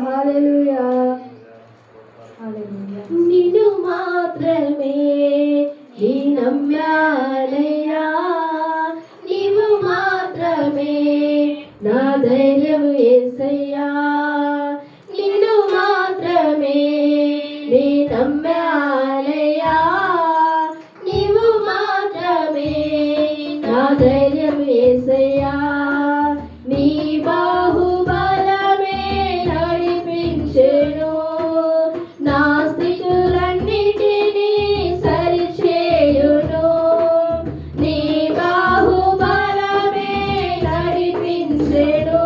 హల్లెలూయా హల్లెలూయా. నిన్ను మాత్రమే నీ నమ్మానయ్యా, నీవు మాత్రమే నా ధైర్యం యేసయ్యా. నిన్ను మాత్రమే నీ నమ్మానయ్యా, నీవు మాత్రమే నా ధైర్యం యేసయ్యా. నీ బాహుబలమే నడిపించెను, నా స్థితులన్నిటినీ సరిచేయును. నీ బాహుబలమే నడిపించెను,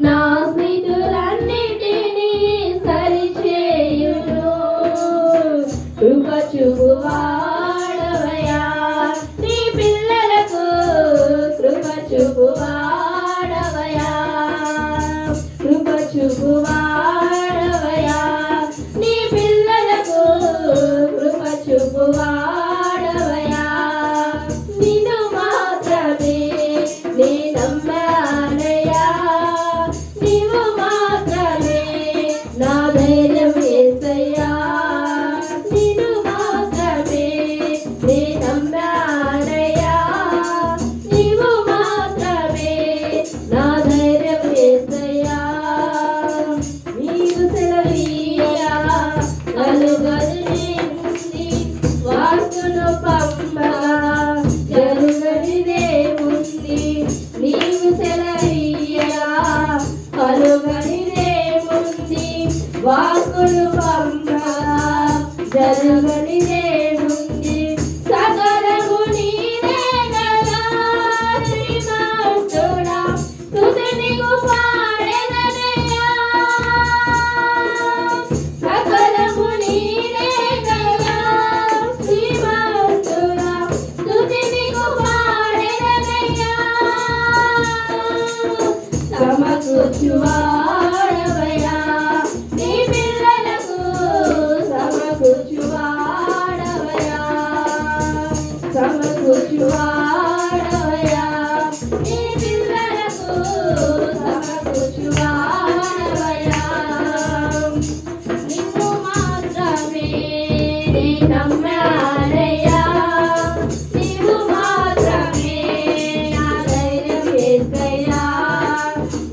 నా స్థితులన్నిటినీ సరిచేయును. కృప చూపువాడవయ్యా నీ పిల్లలకు, కృప చూపువాడవయ్యా, కృప చూపువాడవయ్యా నీ పిల్లలకు, కృప చూపువాడవయ్యా. నిన్ను మాత్రమే నీ నమ్మానయ్యా, నీవు మాత్రమే నా ధైర్యం యేసయ్యా. నిన్ను మాత్రమే నీ నమ్మానయ్యా, నీవు మాత్రమే నా ధైర్యం యేసయ్యా. నీవు సెలవీయా కలుగనిదేముంది, వాక్కును పంపగా జరుగనిదేముంది. నీవు సెలవీయా కలుగనిదేముంది, వాక్కును పంపగా జరుగనిదేముంది. సకలము నీదే కదా శ్రీమంతుడా, స్తుతి నీకు పాడెదనయ్యా. సకలము నీదే కదా శ్రీమంతుడా, స్తుతి నీకు పాడెదనయ్యా. సమకూర్చువాడవయ్యా నీ పిల్లలకు, సమకూర్చువాడవయ్యా, సమకూర్చువాడవయ్యా నీ పిల్లలకు, సమకూర్చువాడవయ్యా. నిన్ను మాత్రమే నీ నమ్మానయ్యా, నీవు మాత్రమే నా ధైర్యం యేసయ్యా.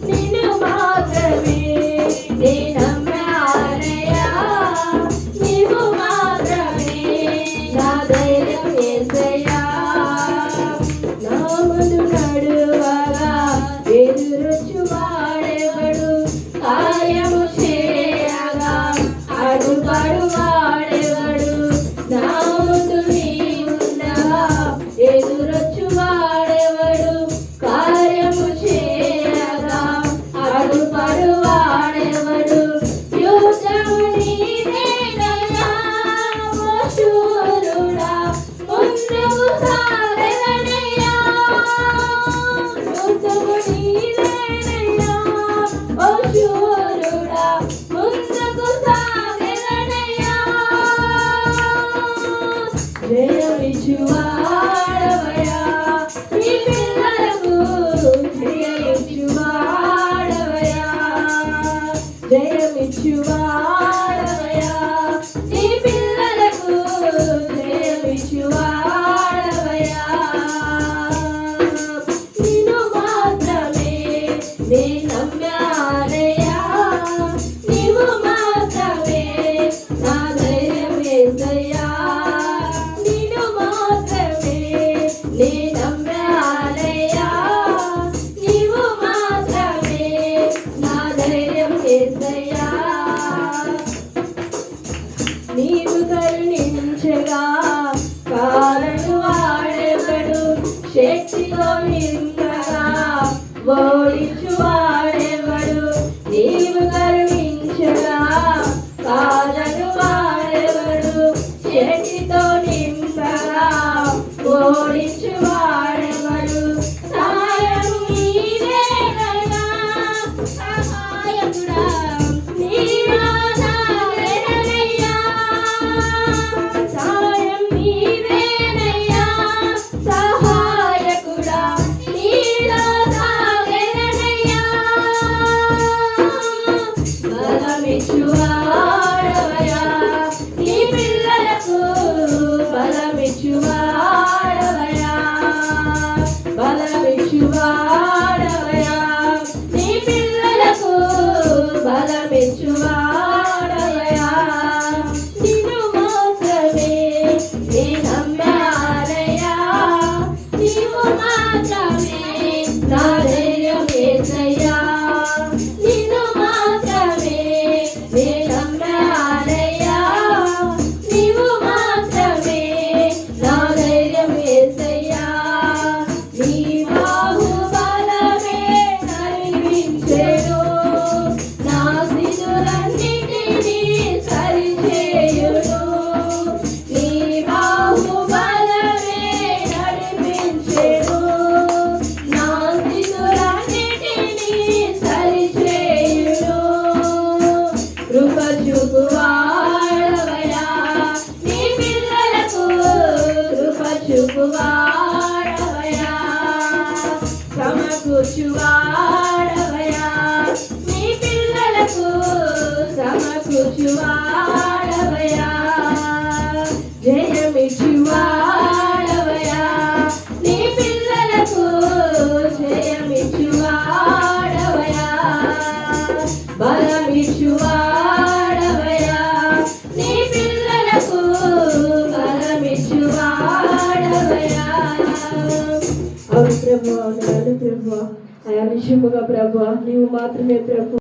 నిన్ను మాత్రమే నీ నమ్మానయ్యా, నీవు మాత్రమే నా ధైర్యం యేసయ్యా. నా ముందు నడువగా ఎదురొచ్చువాడెవడు, కార్యము చేయగా అడ్డుపడువాడెవడు. నా ముందు నీవుండగా ఎదురొచ్చువాడెవడు, కార్యము చేయగా అడ్డుపడువాడెవడు. యుద్ధము నీదేనయ్యా ఓ శూరుడా, ముందుకు సాగెదనయ్యా. యుద్ధము నీదేనయ్యా ఓ శూరుడా, ముందుకు సాగెదనయ్యా. జయమిచ్చువాడవయ్యా నీ పిల్లలకు, జయమిచ్చువాడవయ్యా, జయమిచ్చువాడవయ్యా నీ పిల్లలకు, జయమిచ్చువాడవయ్యా. నిన్ను మాత్రమే నీ నమ్మానయ్యా, నీవు మాత్రమే నా ధైర్యం యేసయ్యా. నిన్ను మాత్రమే నీ నమ్మానయ్యా, నీవు మాత్రమే నా ధైర్యం యేసయ్యా. నీ బలమిచ్చువాడవయా నీ పిల్లలకు బలమిచ్చువాడవయా బలమిచ్చువాడవయా నీ పిల్లలకు బలమిచ్చువాడవయా నిన్ను మాత్రమే నే నమ్మానయ్యా నీవు మాత్రమే నా ధైర్యం యేసయ్యా నిన్ను మాత్రమే నే నమ్మానయ్యా నీవు మాత్రమే నా ధైర్యం యేసయ్యా నీ బాహుబలమే నడిపించెను నా స్థితులన్నిటినీ సరిచేయును నీ బాహుబలమే నడిపించెను నా స్థితులన్నిటినీ సరిచేయును కృప చూపువాడవయా నీ పిల్లలకు కృప చూపువాడవయా సమకూర్చువాడవయా నీ పిల్లలకు సమకూర్చువాడవయా జయమిచ్చువాడవయా నీ పిల్లలకు జయమిచ్చువాడవయా బలమిచ్చువాడవయా నీ పిల్లలకు బలమిచ్చువాడవయా అవును ప్రభు అవును ప్రభు అయా నిజముగా ప్రభు నీవు మాత్రమే ప్రభు